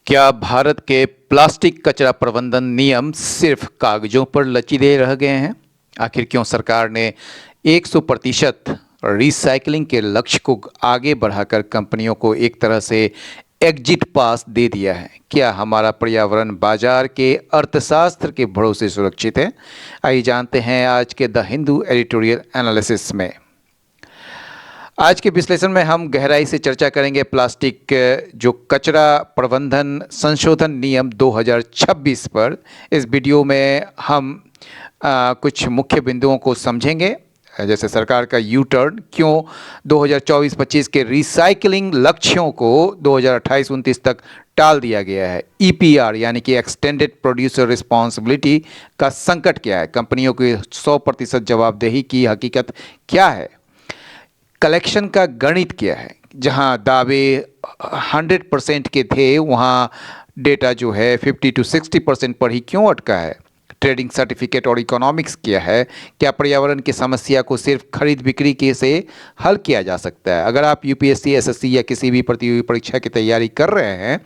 क्या भारत के प्लास्टिक कचरा प्रबंधन नियम सिर्फ कागजों पर लचीले रह गए हैं? आखिर क्यों सरकार ने 100% रिसाइकलिंग के लक्ष्य को आगे बढ़ाकर कंपनियों को एक तरह से एग्जिट पास दे दिया है? क्या हमारा पर्यावरण बाजार के अर्थशास्त्र के भरोसे सुरक्षित है? आइए जानते हैं आज के द हिंदू एडिटोरियल एनालिसिस में। आज के विश्लेषण में हम गहराई से चर्चा करेंगे प्लास्टिक जो कचरा प्रबंधन संशोधन नियम 2026 पर। इस वीडियो में हम कुछ मुख्य बिंदुओं को समझेंगे, जैसे सरकार का यू टर्न, क्यों 2024-25 के रिसाइकलिंग लक्ष्यों को 2028-29 तक टाल दिया गया है, ईपीआर यानी कि एक्सटेंडेड प्रोड्यूसर रिस्पॉन्सिबिलिटी का संकट क्या है, कंपनियों की 100% जवाबदेही की हकीकत क्या है, कलेक्शन का गणित क्या है, जहां दावे 100% के थे वहां डेटा जो है 50 to 60% पर ही क्यों अटका है, ट्रेडिंग सर्टिफिकेट और इकोनॉमिक्स क्या है, क्या पर्यावरण की समस्या को सिर्फ खरीद बिक्री के से हल किया जा सकता है। अगर आप यूपीएससी, एसएससी या किसी भी प्रतियोगी परीक्षा की तैयारी कर रहे हैं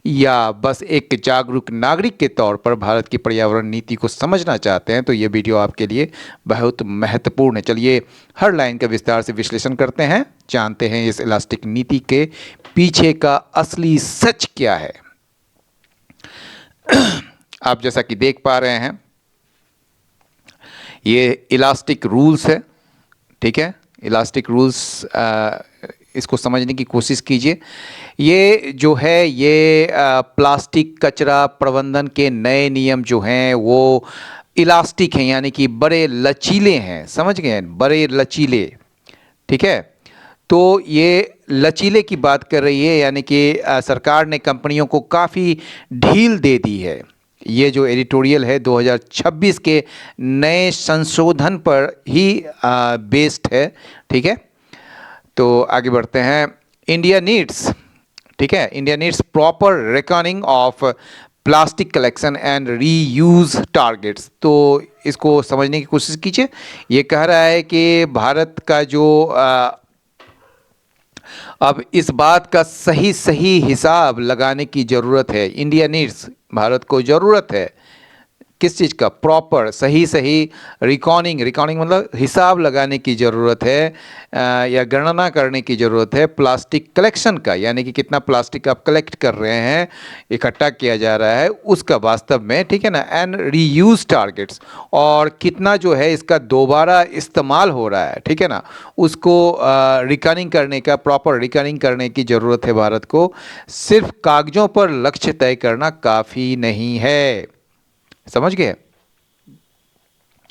या बस एक जागरूक नागरिक के तौर पर भारत की पर्यावरण नीति को समझना चाहते हैं तो ये वीडियो आपके लिए बहुत महत्वपूर्ण है। चलिए हर लाइन का विस्तार से विश्लेषण करते हैं, जानते हैं इस इलास्टिक नीति के पीछे का असली सच क्या है। आप जैसा कि देख पा रहे हैं ये इलास्टिक रूल्स है, ठीक है। इलास्टिक रूल्स इसको समझने की कोशिश कीजिए। ये जो है ये प्लास्टिक कचरा प्रबंधन के नए नियम जो हैं वो इलास्टिक हैं, यानी कि बड़े लचीले हैं, समझ गए, बड़े लचीले, ठीक है। तो ये लचीले की बात कर रही है, यानी कि सरकार ने कंपनियों को काफ़ी ढील दे दी है। ये जो एडिटोरियल है 2026 के नए संशोधन पर ही बेस्ड है, ठीक है। तो आगे बढ़ते हैं। इंडिया नीड्स, ठीक है, India needs proper recording of plastic collection and reuse targets. तो इसको समझने की कोशिश कीजिए। ये कह रहा है कि भारत का जो अब इस बात का सही हिसाब लगाने की ज़रूरत है। इंडिया नीड्स, भारत को ज़रूरत है किस चीज़ का? प्रॉपर सही रिकॉर्डिंग मतलब हिसाब लगाने की ज़रूरत है या गणना करने की ज़रूरत है प्लास्टिक कलेक्शन का, यानी कि कितना प्लास्टिक आप कलेक्ट कर रहे हैं, इकट्ठा किया जा रहा है उसका वास्तव में, ठीक है ना। एंड रीयूज टारगेट्स, और कितना जो है इसका दोबारा इस्तेमाल हो रहा है, ठीक है ना, उसको रिकॉर्डिंग करने का, प्रॉपर रिकॉर्डिंग करने की ज़रूरत है भारत को। सिर्फ कागज़ों पर लक्ष्य तय करना काफ़ी नहीं है, समझ गए।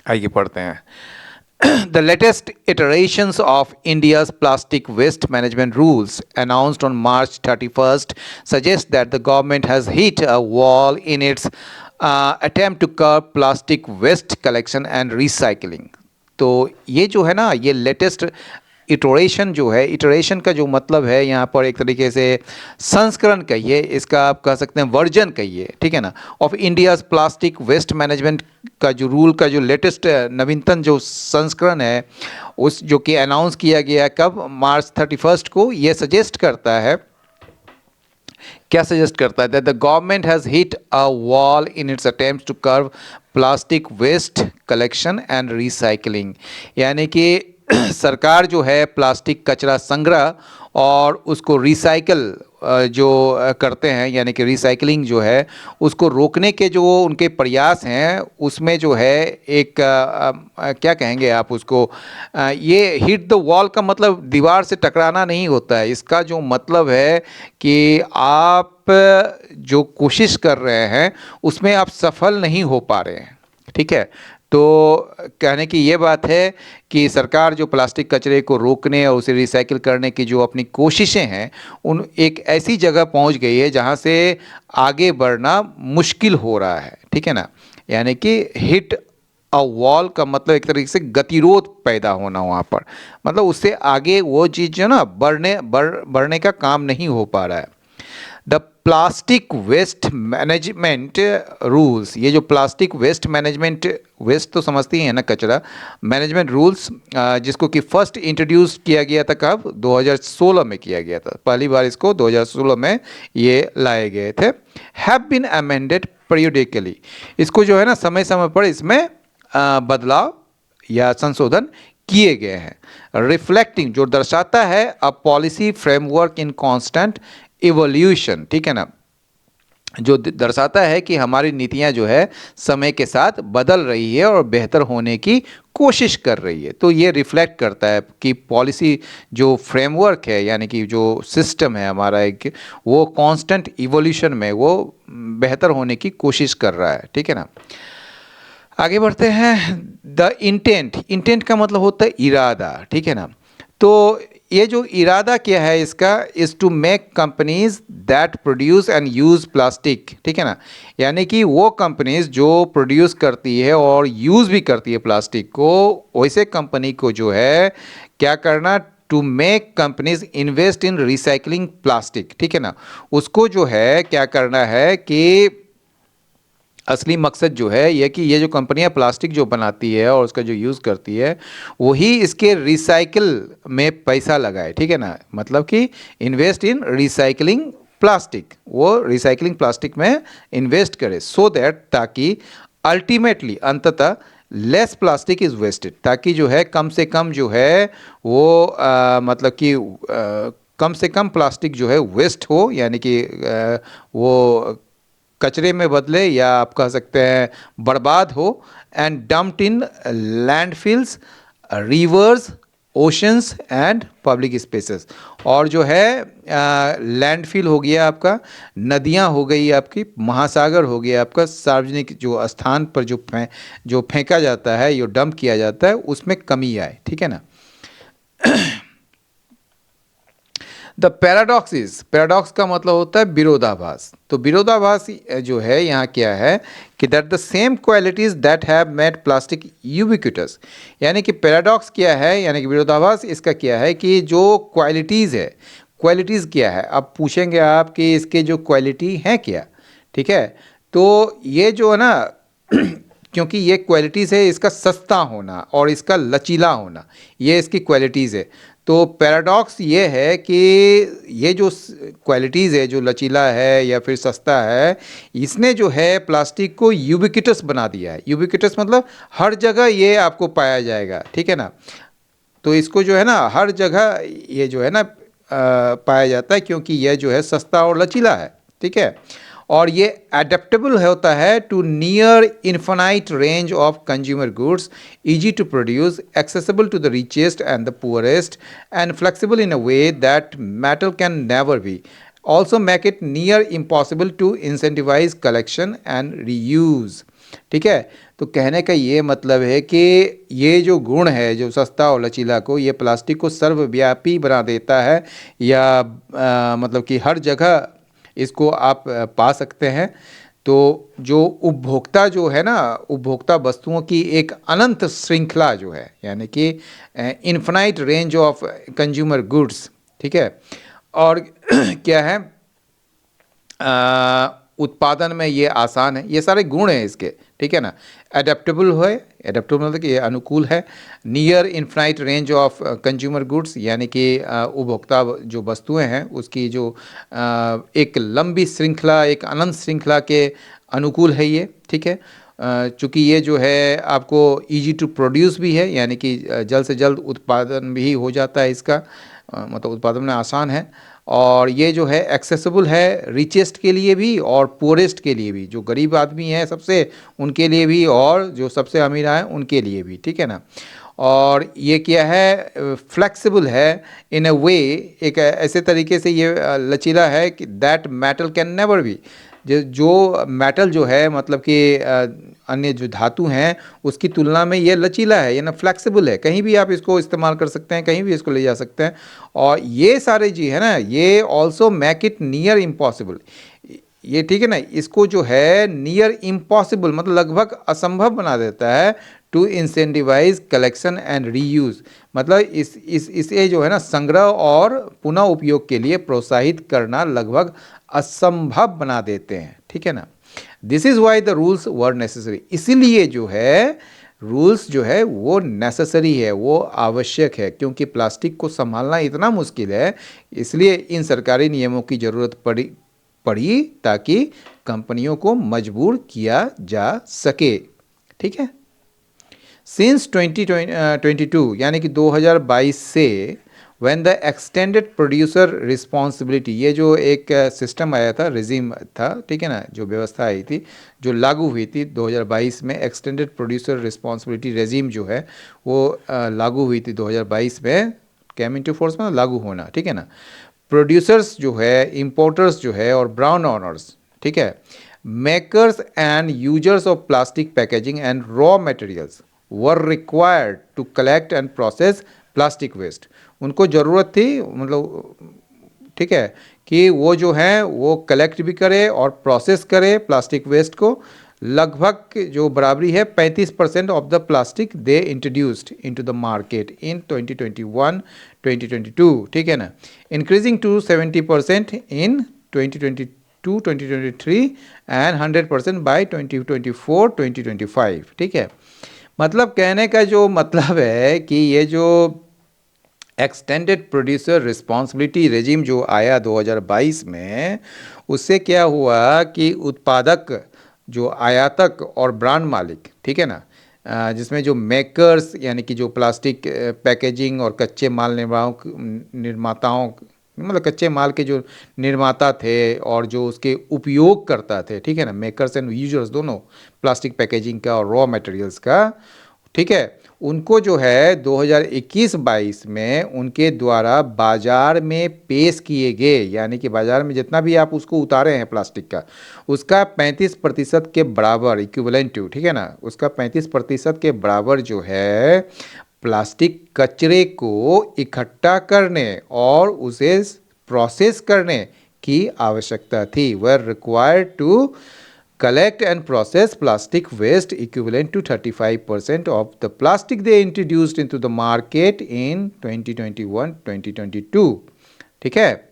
आइए पढ़ते हैं। The latest iterations of India's plastic waste management rules announced on March 31st suggest that the government has hit a wall in its attempt to curb plastic waste collection and recycling. तो ये जो है ना, ये latest iteration जो है, iteration का जो मतलब है यहाँ पर एक तरीके से संस्करण कहिए, इसका आप कह सकते हैं वर्जन कहिए, ठीक है ना, of India's plastic waste management का जो रूल का जो लेटेस्ट नवीनतम जो संस्करण है उस जो कि अनाउंस किया गया कब, मार्च 31 को। ये सजेस्ट करता है, क्या सजेस्ट करता है? That the government has hit a wall in its attempts to curb plastic waste collection and recycling, यानी कि सरकार जो है प्लास्टिक कचरा संग्रह और उसको रिसाइकल जो करते हैं, यानी कि रिसाइकलिंग जो है उसको रोकने के जो उनके प्रयास हैं उसमें जो है एक क्या कहेंगे आप उसको, ये हिट द वॉल का मतलब दीवार से टकराना नहीं होता है। इसका जो मतलब है कि आप जो कोशिश कर रहे हैं उसमें आप सफल नहीं हो पा रहे हैं, ठीक है। तो कहने की ये बात है कि सरकार जो प्लास्टिक कचरे को रोकने और उसे रिसाइकिल करने की जो अपनी कोशिशें हैं उन एक ऐसी जगह पहुंच गई है जहां से आगे बढ़ना मुश्किल हो रहा है, ठीक है ना। यानी कि हिट अ वॉल का मतलब एक तरीके से गतिरोध पैदा होना वहाँ पर, मतलब उससे आगे वो चीज़ जो ना बढ़ने का काम नहीं हो पा रहा है। The plastic waste management rules, ये जो प्लास्टिक वेस्ट मैनेजमेंट, वेस्ट तो समझते ही है ना, कचरा, मैनेजमेंट रूल्स, जिसको कि फर्स्ट इंट्रोड्यूस किया गया था कब, 2016 में किया गया था, पहली बार इसको 2016 में ये लाए गए थे। हैव बीन अमेंडेड पीरियडिकली, इसको जो है ना समय समय पर इसमें बदलाव या संशोधन किए गए हैं। रिफ्लेक्टिंग, जो दर्शाता है a policy framework in constant evolution, ठीक है ना, जो दर्शाता है कि हमारी नीतियां जो है समय के साथ बदल रही है और बेहतर होने की कोशिश कर रही है। तो ये रिफ्लेक्ट करता है कि पॉलिसी जो फ्रेमवर्क है, यानी कि जो सिस्टम है हमारा एक, वो कांस्टेंट इवोल्यूशन में वो बेहतर होने की कोशिश कर रहा है, ठीक है ना। आगे बढ़ते हैं। द इंटेंट, इंटेंट का मतलब होता है इरादा, ठीक है ना। तो ये जो इरादा क्या है इसका, is to make companies that produce and use plastic, ठीक है ना, यानी कि वो कंपनीज जो प्रोड्यूस करती है और यूज़ भी करती है प्लास्टिक को, वैसे कंपनी को जो है क्या करना, to make companies invest in recycling plastic, ठीक है ना, उसको जो है क्या करना है कि असली मकसद जो है ये कि ये जो कंपनियां प्लास्टिक जो बनाती है और उसका जो यूज़ करती है, वही इसके रिसाइकिल में पैसा लगाए, ठीक है ना, मतलब कि इन्वेस्ट इन रिसाइकलिंग प्लास्टिक, वो रिसाइकलिंग प्लास्टिक में इन्वेस्ट करे, सो दैट, ताकि अल्टीमेटली अंततः लेस प्लास्टिक इज़ वेस्टेड, ताकि जो है कम से कम जो है वो मतलब कि कम से कम प्लास्टिक जो है वेस्ट हो, यानी कि वो कचरे में बदले, या आप कह सकते हैं बर्बाद हो, and dumped in landfills, reverse, oceans and public spaces. और जो है लैंडफिल हो गया आपका, नदियां हो गई आपकी, महासागर हो गया आपका, सार्वजनिक जो स्थान पर जो फेंका जाता है, जो डंप किया जाता है, उसमें कमी आए, ठीक है ना। द पैराडॉक्स इज, पैराडॉक्स का मतलब होता है विरोधाभास। तो विरोधाभास जो है यहाँ क्या है कि that the same qualities that have made plastic ubiquitous, यानी कि पैराडॉक्स क्या है, यानी कि विरोधाभास इसका क्या है कि जो क्वालिटीज़ है, क्वालिटीज़ क्या है, अब पूछेंगे आप कि इसके जो क्वालिटी हैं क्या, ठीक है। तो ये जो है ना क्योंकि ये क्वालिटीज़ है, इसका सस्ता होना और इसका लचीला होना, ये इसकी क्वालिटीज़ है। तो पैराडॉक्स ये है कि ये जो क्वालिटीज़ है, जो लचीला है या फिर सस्ता है, इसने जो है प्लास्टिक को यूबिक्विटस बना दिया है। यूबिक्विटस मतलब हर जगह ये आपको पाया जाएगा, ठीक है ना। तो इसको जो है ना हर जगह ये जो है ना पाया जाता है, क्योंकि यह जो है सस्ता और लचीला है, ठीक है। और ये एडेप्टेबल होता है to near infinite range of consumer goods, easy to produce, accessible to the richest and the poorest, and flexible in a way that metal can never be, also make it near impossible to incentivise collection and reuse, ठीक है। तो कहने का ये मतलब है कि ये जो गुण है, जो सस्ता और लचीला को, ये प्लास्टिक को सर्वव्यापी बना देता है, या मतलब कि हर जगह इसको आप पा सकते हैं। तो जो उपभोक्ता जो है ना, उपभोक्ता वस्तुओं की एक अनंत श्रृंखला जो है, यानी कि infinite range of consumer goods, ठीक है। और क्या है, उत्पादन में ये आसान है, ये सारे गुण हैं इसके, ठीक है ना। एडेप्टेबल है, एडेप्टेबल मतलब कि ये अनुकूल है। Near infinite range of consumer goods, यानी कि उपभोक्ता जो वस्तुएं हैं उसकी जो एक लंबी श्रृंखला, एक अनंत श्रृंखला के अनुकूल है ये, ठीक है। चूँकि ये जो है आपको इजी टू प्रोड्यूस भी है, यानी कि जल्द से जल्द उत्पादन भी हो जाता है इसका, मतलब उत्पादन में आसान है। और ये जो है एक्सेसिबल है रिचेस्ट के लिए भी और पुअरेस्ट के लिए भी, जो गरीब आदमी है सबसे उनके लिए भी, और जो सबसे अमीर है उनके लिए भी, ठीक है ना। और ये क्या है, फ्लेक्सिबल है इन अ वे, एक ऐसे तरीके से ये लचीला है कि that metal can never B, जो मेटल जो है मतलब कि अन्य जो धातु हैं उसकी तुलना में ये लचीला है, ये ना फ्लेक्सिबल है, कहीं भी आप इसको इस्तेमाल कर सकते हैं, कहीं भी इसको ले जा सकते हैं। और ये सारे जी है ना, ये also make it near impossible, ये ठीक है ना, इसको जो है नियर इम्पॉसिबल मतलब लगभग असंभव बना देता है to incentivise collection and reuse, मतलब इसे जो है ना संग्रह और पुनः उपयोग के लिए प्रोत्साहित करना लगभग असंभव बना देते हैं, ठीक है ना। This is why the rules were necessary, इसीलिए जो है रूल्स जो है वो नेसेसरी है, वो आवश्यक है, क्योंकि प्लास्टिक को संभालना इतना मुश्किल है, इसलिए इन सरकारी नियमों की ज़रूरत पड़ी ताकि कंपनियों को मजबूर किया जा सके, ठीक है। सिंस 2022 यानी कि 2022 से when the extended producer responsibility, ये जो एक सिस्टम आया था, रिजीम था, ठीक है ना, जो व्यवस्था आई थी जो लागू हुई थी 2022 में, एक्सटेंडेड प्रोड्यूसर रिस्पॉन्सिबिलिटी रेजिम जो है वो लागू हुई थी 2022 में, कैम इनटू फोर्स में लागू होना, ठीक है ना। प्रोड्यूसर्स जो है, इंपोर्टर्स जो है और ब्रांड ओनर्स, ठीक है, makers and users of plastic packaging and raw materials were required to collect and process plastic waste, उनको ज़रूरत थी मतलब, ठीक है, कि वो जो है वो कलेक्ट भी करे और प्रोसेस करे प्लास्टिक वेस्ट को, लगभग जो बराबरी है 35% of the plastic they introduced into the market in 2021-2022, ठीक है ना, increasing to 70% in 2022-2023 and 100% by 2024-2025, ठीक है। मतलब कहने का जो मतलब है कि ये जो एक्सटेंडेड प्रोड्यूसर रिस्पॉन्सिबिलिटी रेजिम जो आया 2022 में, उससे क्या हुआ कि उत्पादक, जो आयातक और ब्रांड मालिक, ठीक है ना, जिसमें जो मेकर्स यानी कि जो प्लास्टिक पैकेजिंग और कच्चे माल निर्माताओं मतलब कच्चे माल के जो निर्माता थे और जो उसके उपयोग करता थे, ठीक है ना, मेकर्स एंड यूजर्स दोनों, प्लास्टिक पैकेजिंग का और रॉ मटेरियल्स का, ठीक है, उनको जो है 2021-22 में उनके द्वारा बाजार में पेश किए गए, यानी कि बाजार में जितना भी आप उसको उतारे हैं प्लास्टिक का, उसका 35% के बराबर इक्विवेलेंट टू, ठीक है ना, उसका 35% के बराबर जो है प्लास्टिक कचरे को इकट्ठा करने और उसे प्रोसेस करने की आवश्यकता थी, were required to collect and process plastic waste equivalent to 35% of the plastic they introduced into the market in 2021-2022, ठीक है।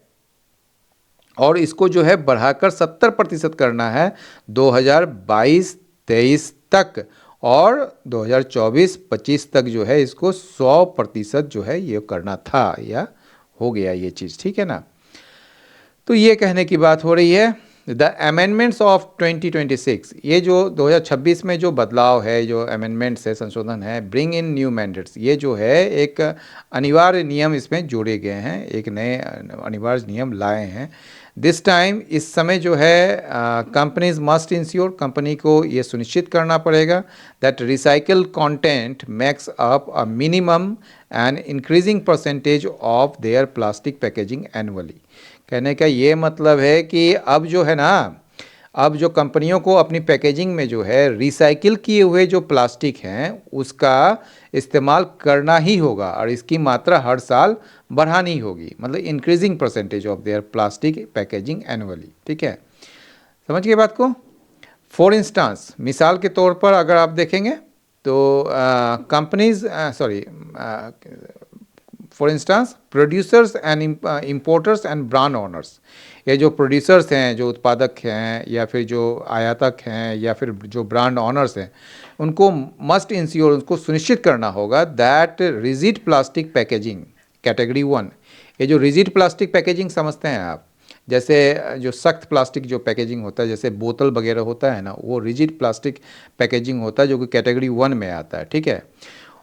और इसको जो है बढ़ाकर 70% करना है 2022-23 तक, और 2024-25 तक जो है इसको 100% जो है ये करना था, या हो गया ये चीज़, ठीक है ना। तो ये कहने की बात हो रही है। द अमेंडमेंट्स ऑफ 2026, ये जो 2026 में जो बदलाव है, जो अमेंडमेंट्स है, संशोधन है, ब्रिंग इन न्यू मैंडेट्स, ये जो है एक अनिवार्य नियम इसमें जोड़े गए हैं, एक नए अनिवार्य नियम लाए हैं। दिस टाइम, इस समय जो है कंपनीज मस्ट इंश्योर, कंपनी को ये सुनिश्चित करना पड़ेगा that recycle content makes up a minimum and increasing percentage of their plastic packaging annually. कहने का ये मतलब है कि अब जो है ना, अब जो कंपनियों को अपनी पैकेजिंग में जो है रिसाइकिल किए हुए जो प्लास्टिक हैं उसका इस्तेमाल करना ही होगा, और इसकी मात्रा हर साल बढ़ानी होगी, मतलब increasing percentage of their plastic packaging annually, ठीक है। समझ गए बात को। फॉर इंस्टांस, मिसाल के तौर पर अगर आप देखेंगे तो companies for instance producers and importers and brand owners, ये जो प्रोड्यूसर्स हैं, जो उत्पादक हैं, या फिर जो आयातक हैं, या फिर जो ब्रांड ओनर्स हैं, उनको मस्ट इंश्योर, उनको सुनिश्चित करना होगा that rigid plastic packaging category 1, ये जो रिजिड प्लास्टिक पैकेजिंग समझते हैं आप, जैसे जो सख्त प्लास्टिक जो पैकेजिंग होता है, जैसे बोतल वगैरह होता है ना, वो रिजिड प्लास्टिक पैकेजिंग होता है जो कि कैटेगरी 1 में आता है, ठीक है।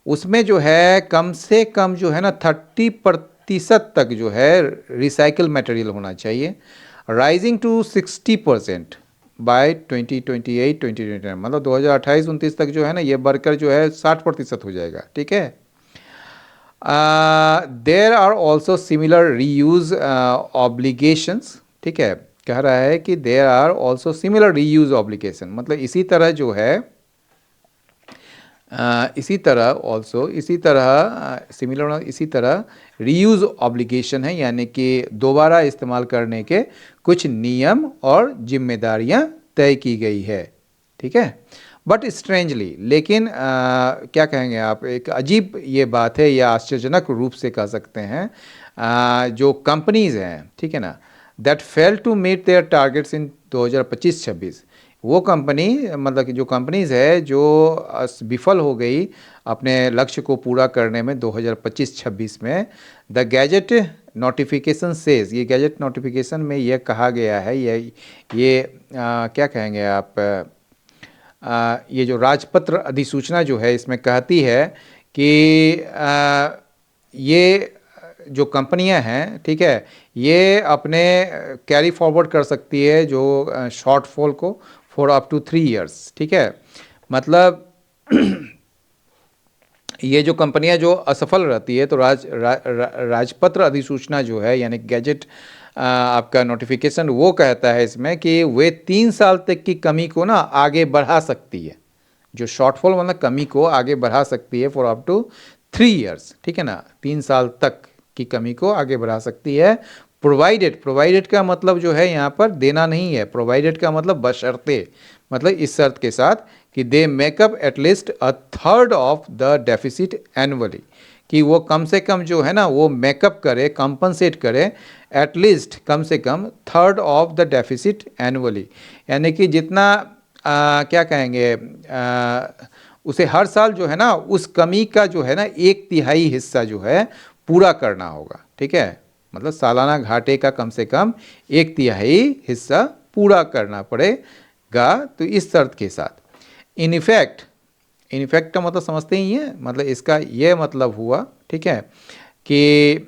उसमें जो है कम से कम जो है ना 30% तक जो है रिसाइकल मटेरियल होना चाहिए, राइजिंग टू 60% बाय 2028-2029, मतलब 2028-29 तक जो है ना ये बढ़कर जो है 60% हो जाएगा, ठीक है। There are also similar reuse obligations, ठीक है, कह रहा है कि there are also similar reuse obligation, मतलब इसी तरह जो है इसी तरह सिमिलर, इसी तरह रीयूज ऑब्लिगेशन है, यानी कि दोबारा इस्तेमाल करने के कुछ नियम और जिम्मेदारियां तय की गई है। ठीक है, बट स्ट्रेंजली, लेकिन क्या कहेंगे आप, एक अजीब ये बात है या आश्चर्यजनक रूप से कह सकते हैं, जो कंपनीज हैं, ठीक है ना, that fail to meet their targets in 2025-26, वो कंपनी, मतलब कि जो कंपनीज है जो विफल हो गई अपने लक्ष्य को पूरा करने में 2025-26 में, द गैजेट नोटिफिकेशन सेज, ये गैजेट नोटिफिकेशन में ये कहा गया है, ये क्या कहेंगे आप, ये जो राजपत्र अधिसूचना जो है इसमें कहती है कि ये जो कंपनियां हैं, ठीक है, ये अपने कैरी फॉरवर्ड कर सकती है जो शॉर्टफॉल को फॉर अप टू 3 इयर्स। ठीक है, मतलब ये जो कंपनियां जो असफल रहती है तो राजपत्र अधिसूचना जो है, यानी गैजेट आपका नोटिफिकेशन, वो कहता है इसमें कि वे 3 साल तक की कमी को ना आगे बढ़ा सकती है, जो शॉर्टफॉल मतलब कमी को आगे बढ़ा सकती है फॉर अप टू 3 इयर्स। ठीक है ना, 3 साल तक की कमी को आगे बढ़ा सकती है, प्रोवाइडेड, प्रोवाइडेड का मतलब जो है यहाँ पर देना नहीं है, प्रोवाइडेड का मतलब बशर्ते, मतलब इस शर्त के साथ कि they make up at least a third of the deficit annually, कि वो कम से कम जो है ना वो मेकअप करे, कंपनसेट करे, एटलीस्ट कम से कम third of the deficit annually, यानी कि जितना क्या कहेंगे, उसे हर साल जो है ना उस कमी का जो है ना 1/3 हिस्सा जो है पूरा करना होगा। ठीक है, मतलब सालाना घाटे का कम से कम 1/3 हिस्सा पूरा करना पड़ेगा, तो इस शर्त के साथ। इनफैक्ट, इनफैक्ट का मतलब समझते ही हैं, मतलब इसका ये मतलब हुआ, ठीक है, कि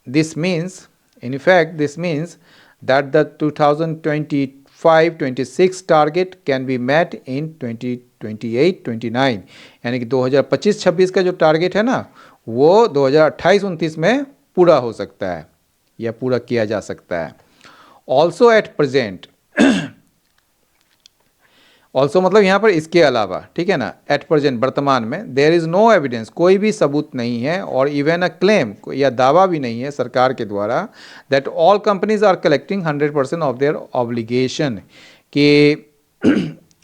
this means, in fact this means that the 2025-26 target can be met in 2028-29, यानी कि 2025-26 का जो टारगेट है ना वो 2028-29 में पूरा हो सकता है या पूरा किया जा सकता है। ऑल्सो एट प्रेजेंट, ऑल्सो मतलब यहाँ पर इसके अलावा, ठीक है ना, एट प्रेजेंट वर्तमान में, देयर इज़ नो एविडेंस, कोई भी सबूत नहीं है, और इवन अ क्लेम या दावा भी नहीं है सरकार के द्वारा, that all companies are collecting 100% of their obligation, कि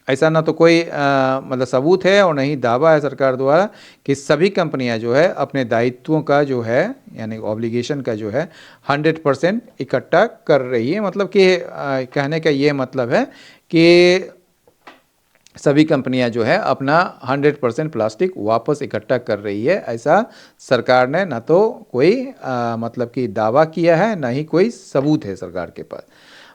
ऐसा ना तो कोई मतलब सबूत है और नहीं दावा है सरकार द्वारा कि सभी कंपनियां जो है अपने दायित्वों का जो है, यानी ऑब्लिगेशन का जो है 100% इकट्ठा कर रही है। मतलब कि कहने का ये मतलब है कि सभी कंपनियां जो है अपना 100% प्लास्टिक वापस इकट्ठा कर रही है, ऐसा सरकार ने ना तो कोई मतलब कि दावा किया है, ना ही कोई सबूत है सरकार के पास।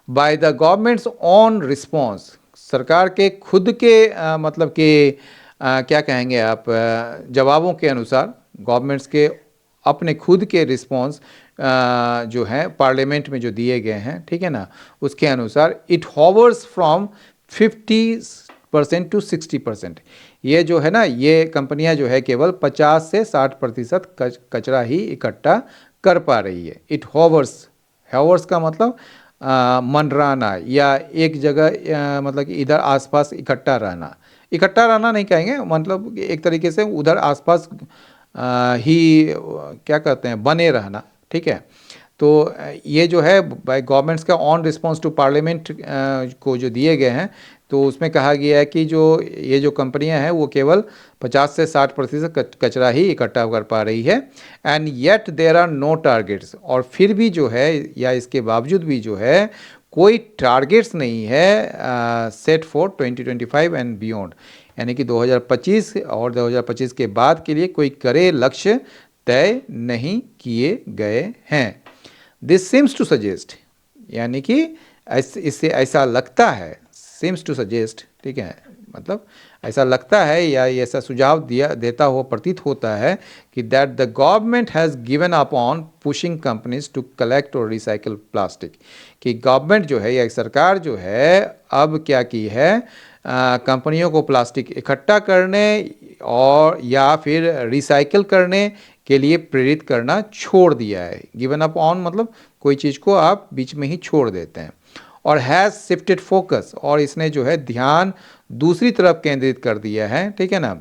By the governments on response, सरकार के खुद के मतलब कि क्या कहेंगे आप, जवाबों के अनुसार, गवर्नमेंट्स के अपने खुद के रिस्पॉन्स जो हैं पार्लियामेंट में जो दिए गए हैं, ठीक है ना, उसके अनुसार इट हॉवर्स फ्रॉम 50% टू 60%, ये जो है ना, ये कंपनियां जो है केवल 50 से 60% कचरा ही इकट्ठा कर पा रही है। इट हॉवर्स, हॉवर्स का मतलब मंडराना या एक जगह मतलब कि इधर आसपास इकट्ठा रहना, इकट्ठा रहना नहीं कहेंगे, मतलब एक तरीके से उधर आसपास ही क्या कहते हैं, बने रहना। ठीक है, तो ये जो है बाय गवर्नमेंट्स का ऑन रिस्पॉन्स टू पार्लियामेंट को जो दिए गए हैं, तो उसमें कहा गया है कि जो ये जो कंपनियां हैं वो केवल 50 से 60% कचरा ही इकट्ठा कर पा रही है। And yet there are no targets, और फिर भी जो है या इसके बावजूद भी जो है कोई टारगेट्स नहीं है सेट फॉर 2025 एंड बियॉन्ड, यानी कि 2025 और 2025 के बाद के लिए कोई करे लक्ष्य तय नहीं किए गए हैं। दिस सिम्स टू सजेस्ट, यानी कि इससे ऐसा लगता है, सिम्स टू सजेस्ट, ठीक है, मतलब ऐसा लगता है या ऐसा सुझाव देता हुआ प्रतीत होता है कि that the government has given up on pushing companies to collect और रिसाइकल प्लास्टिक, कि गवर्नमेंट जो है या सरकार जो है अब क्या की है, कंपनियों को प्लास्टिक इकट्ठा करने और या फिर रिसाइकल करने के लिए प्रेरित करना छोड़ दिया है। गिवन अप ऑन मतलब कोई चीज़ को आप बीच में ही छोड़ देते हैं। और हैज़ शिफ्टेड फोकस, और इसने जो है ध्यान दूसरी तरफ केंद्रित कर दिया है, ठीक है ना,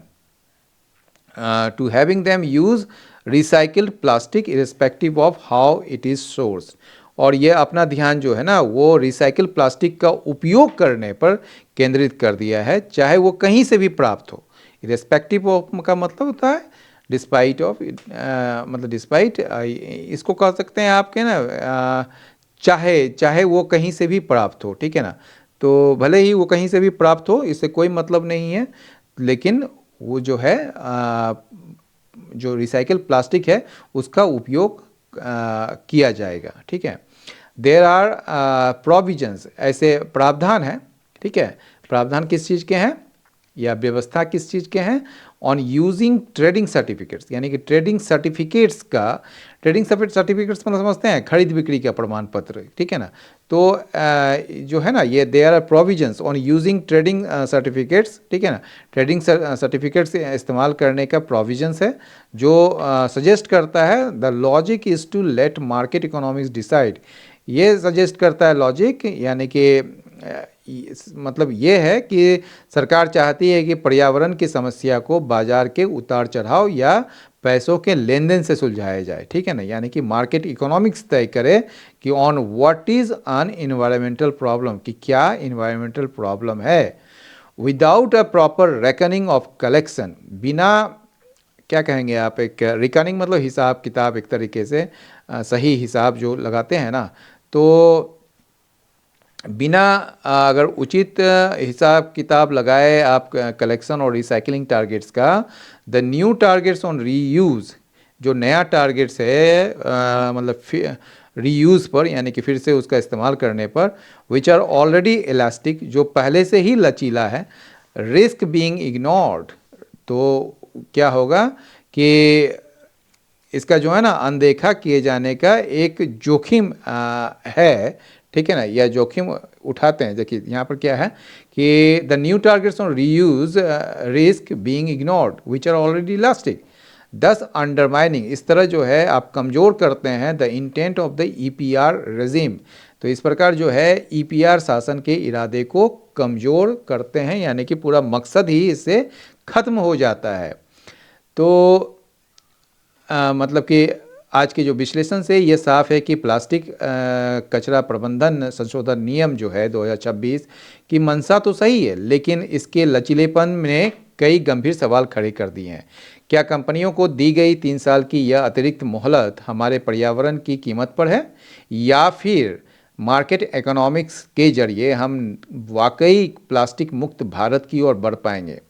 to having them use recycled plastic irrespective of how it is source. और ये अपना ध्यान जो है ना वो रिसाइकिल प्लास्टिक का उपयोग करने पर केंद्रित कर दिया है, चाहे वो कहीं से भी प्राप्त हो। इरिस्पेक्टिव ऑफ का मतलब होता है डिस्पाइट ऑफ, मतलब डिस्पाइट, इसको कह सकते हैं आपके ना, चाहे चाहे वो कहीं से भी प्राप्त हो, ठीक है ना। तो भले ही वो कहीं से भी प्राप्त हो, इससे कोई मतलब नहीं है, लेकिन वो जो है जो रिसाइकिल प्लास्टिक है उसका उपयोग किया जाएगा, ठीक है। देयर आर प्रोविजंस, ऐसे प्रावधान हैं, ठीक है। प्रावधान किस चीज़ के हैं या व्यवस्था किस चीज़ के हैं? ऑन यूजिंग ट्रेडिंग सर्टिफिकेट्स, यानी कि ट्रेडिंग सर्टिफिकेट्स का, ट्रेडिंग सर्टिफिकेट्स मतलब समझते हैं खरीद बिक्री का प्रमाण पत्र, ठीक है ना। तो जो है ना ये there are provisions on using trading certificates, ठीक है ना। ट्रेडिंग सर्टिफिकेट्स इस्तेमाल करने का प्रोविजंस है जो सजेस्ट करता है the logic is to let market economics decide. ये सजेस्ट करता है लॉजिक, यानी कि मतलब ये है कि सरकार चाहती है कि पर्यावरण की समस्या को बाजार के उतार चढ़ाव या पैसों के लेन देन से सुलझाया जाए, ठीक है ना। यानी कि मार्केट इकोनॉमिक्स तय करे कि on what is an environmental problem, कि क्या इन्वायरमेंटल प्रॉब्लम है। Without a proper reckoning of collection, बिना, क्या कहेंगे आप, एक रिकनिंग मतलब हिसाब किताब, एक तरीके से सही हिसाब जो लगाते हैं ना, तो बिना अगर उचित हिसाब किताब लगाए आप कलेक्शन और रिसाइकलिंग टारगेट्स का, the new targets on reuse, जो नया टारगेट्स है मतलब रीयूज़ पर, यानी कि फिर से उसका इस्तेमाल करने पर, विच आर ऑलरेडी इलास्टिक, जो पहले से ही लचीला है, रिस्क बीइंग इग्नोर्ड, तो क्या होगा कि इसका जो है ना अनदेखा किए जाने का एक जोखिम है, ठीक है ना, यह जोखिम उठाते हैं। देखिए यहाँ पर क्या है कि the new targets on reuse risk being ignored which are already elastic, thus undermining, इस तरह जो है आप कमज़ोर करते हैं the intent of the EPR regime. तो इस प्रकार जो है ईपीआर शासन के इरादे को कमज़ोर करते हैं, यानी कि पूरा मकसद ही इससे ख़त्म हो जाता है। तो मतलब कि आज के जो विश्लेषण से ये साफ है कि प्लास्टिक कचरा प्रबंधन संशोधन नियम जो है 2026 की मंशा तो सही है, लेकिन इसके लचीलेपन ने कई गंभीर सवाल खड़े कर दिए हैं। क्या कंपनियों को दी गई 3 साल की यह अतिरिक्त मोहलत हमारे पर्यावरण की कीमत पर है, या फिर मार्केट इकोनॉमिक्स के जरिए हम वाकई प्लास्टिक मुक्त भारत की ओर बढ़ पाएंगे?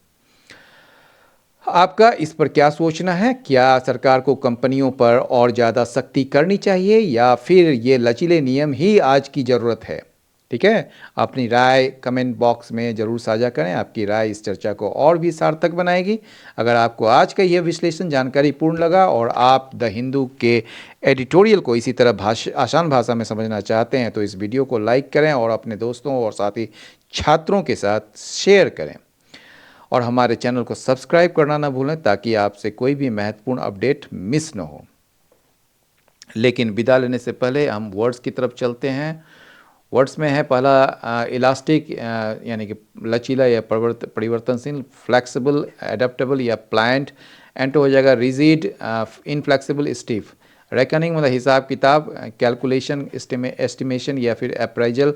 आपका इस पर क्या सोचना है? क्या सरकार को कंपनियों पर और ज़्यादा सख्ती करनी चाहिए, या फिर ये लचीले नियम ही आज की ज़रूरत है? ठीक है, अपनी राय कमेंट बॉक्स में ज़रूर साझा करें। आपकी राय इस चर्चा को और भी सार्थक बनाएगी। अगर आपको आज का यह विश्लेषण जानकारीपूर्ण लगा और आप द हिंदू के एडिटोरियल को इसी तरह आसान भाषा में समझना चाहते हैं, तो इस वीडियो को लाइक करें और अपने दोस्तों और साथी छात्रों के साथ शेयर करें, और हमारे चैनल को सब्सक्राइब करना ना भूलें ताकि आपसे कोई भी महत्वपूर्ण अपडेट मिस न हो। लेकिन विदा लेने से पहले हम वर्ड्स की तरफ चलते हैं। वर्ड्स में है पहला इलास्टिक, यानी कि लचीला या परिवर्तनशील, फ्लेक्सिबल, एडेप्टेबल या प्लांट, एंड हो जाएगा रिजिड, इनफ्लेक्सिबल, स्टिफ। रेकनिंग मतलब हिसाब किताब, कैलकुलेशन, एस्टिमेशन या फिर अप्राइजल,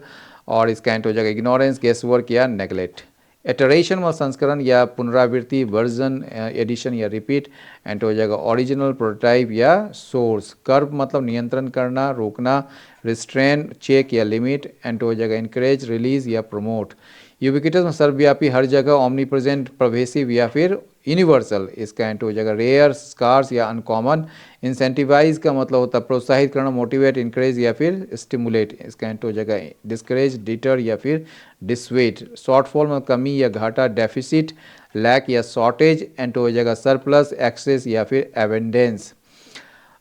और इसका एंड हो जाएगा इग्नोरेंस, गेस वर्क या नेगलेक्ट। एटरेशन व संस्करण या पुनरावृत्ति, वर्जन, एडिशन या रिपीट, एंड हो जाएगा ओरिजिनल, प्रोटोटाइप या सोर्स। कर्व मतलब नियंत्रण करना, रोकना, रिस्ट्रेन, चेक या लिमिट, एंड हो जाएगा इनकरेज, रिलीज या प्रमोट। यूबिक्विटस में सर्वव्यापी, हर जगह, ओमनी प्रेजेंट, परवेसिव या फिर यूनिवर्सल, इसका एंड हो जाएगा रेयर, स्कार्स या अनकॉमन। इंसेंटिवाइज का मतलब होता है प्रोत्साहित करना, मोटिवेट, इंकरेज या फिर स्टिमुलेट, इसका एंड हो जाएगा डिस्करेज, डिटर या फिर डिसवेट। शॉर्टफॉल में कमी या घाटा, डेफिसिट, लैक या शॉर्टेज, एंड हो जाएगा सरप्लस, एक्सेस या फिर एवेंडेंस।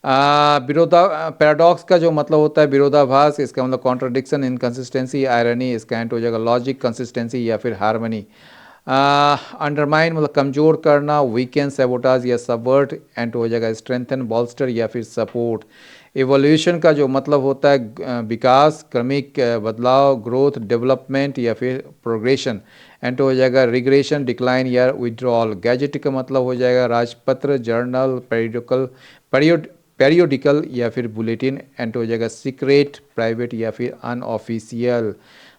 पैराडॉक्स का जो मतलब होता है विरोधाभास, इसका मतलब कॉन्ट्रडिक्शन, इनकंसिस्टेंसी, आयरनी, इसका एंड हो जाएगा लॉजिक, कंसिस्टेंसी या फिर हार्मनी। अंडरमाइन मतलब कमजोर करना, वीकेंड, सैबोटाज या सबवर्ट, एंड हो जाएगा स्ट्रेंथन, बॉल्स्टर या फिर सपोर्ट। एवोल्यूशन का जो मतलब होता है विकास, क्रमिक बदलाव, ग्रोथ, डेवलपमेंट या फिर प्रोग्रेशन, एंड हो जाएगा रिग्रेशन, डिक्लाइन या विड्रॉल। गैजेट का मतलब हो जाएगा राजपत्र, जर्नल, पेरियोडिकल या फिर बुलेटिन, एंटर हो जाएगा सीक्रेट, प्राइवेट या फिर अनऑफिशियल।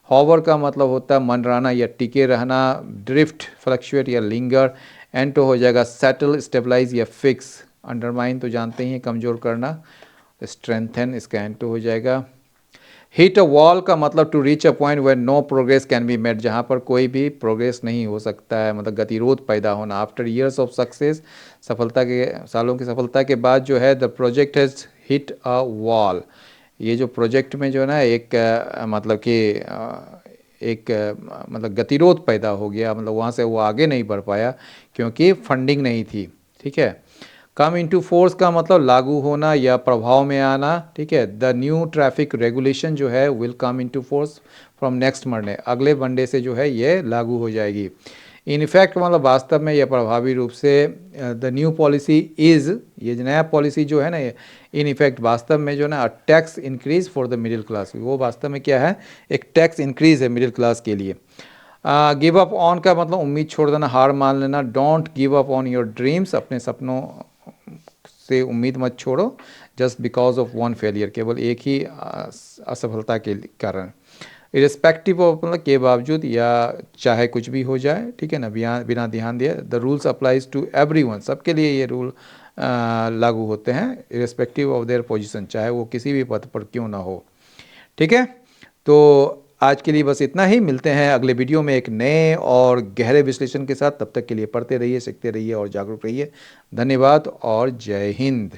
हॉवर का मतलब होता है मंडराना या टिके रहना, ड्रिफ्ट, फ्लक्चुएट या लिंगर, एंटो हो जाएगा सेटल, स्टेबलाइज या फिक्स। अंडरमाइन तो जानते ही हैं, कमज़ोर करना, स्ट्रेंथन, इसका एंटो हो जाएगा। हिट अ वॉल का मतलब to reach a point where no progress can be made, जहाँ पर कोई भी प्रोग्रेस नहीं हो सकता है, मतलब गतिरोध पैदा होना। आफ्टर ईयर्स ऑफ सक्सेस, सफलता के सालों की सफलता के बाद जो है, the project has hit a wall, ये जो प्रोजेक्ट में जो है ना एक मतलब कि एक मतलब गतिरोध पैदा हो गया, मतलब वहाँ से वो आगे नहीं बढ़ पाया क्योंकि फंडिंग नहीं थी। ठीक है। कम इनटू फोर्स का मतलब लागू होना या प्रभाव में आना। ठीक है। द न्यू ट्रैफिक रेगुलेशन जो है will come into force from next Monday, अगले मंडे से जो है ये लागू हो जाएगी। इन इफेक्ट मतलब वास्तव में यह प्रभावी रूप से, द न्यू पॉलिसी इज़, ये जो नया पॉलिसी जो है ना, ये इन इफेक्ट वास्तव में जो है ना tax increase for the middle class, वो वास्तव में क्या है, एक टैक्स इंक्रीज है मिडिल क्लास के लिए। गिव अप ऑन का मतलब उम्मीद छोड़ देना, हार मान लेना। Don't give up on your dreams, अपने सपनों से उम्मीद मत छोड़ो, just because of one failure, केवल एक ही असफलता के कारण। इरिस्पेक्टिव ऑफ मतलब के बावजूद या चाहे कुछ भी हो जाए, ठीक है ना, बिना बिना ध्यान दिए। The rules applies to everyone, सबके लिए ये रूल लागू होते हैं, इरिस्पेक्टिव ऑफ देयर पोजीशन, चाहे वो किसी भी पद पर क्यों ना हो। ठीक है। तो आज के लिए बस इतना ही, मिलते हैं अगले वीडियो में एक नए और गहरे विश्लेषण के साथ। तब तक के लिए पढ़ते रहिए, सीखते रहिए और जागरूक रहिए। धन्यवाद और जय हिंद।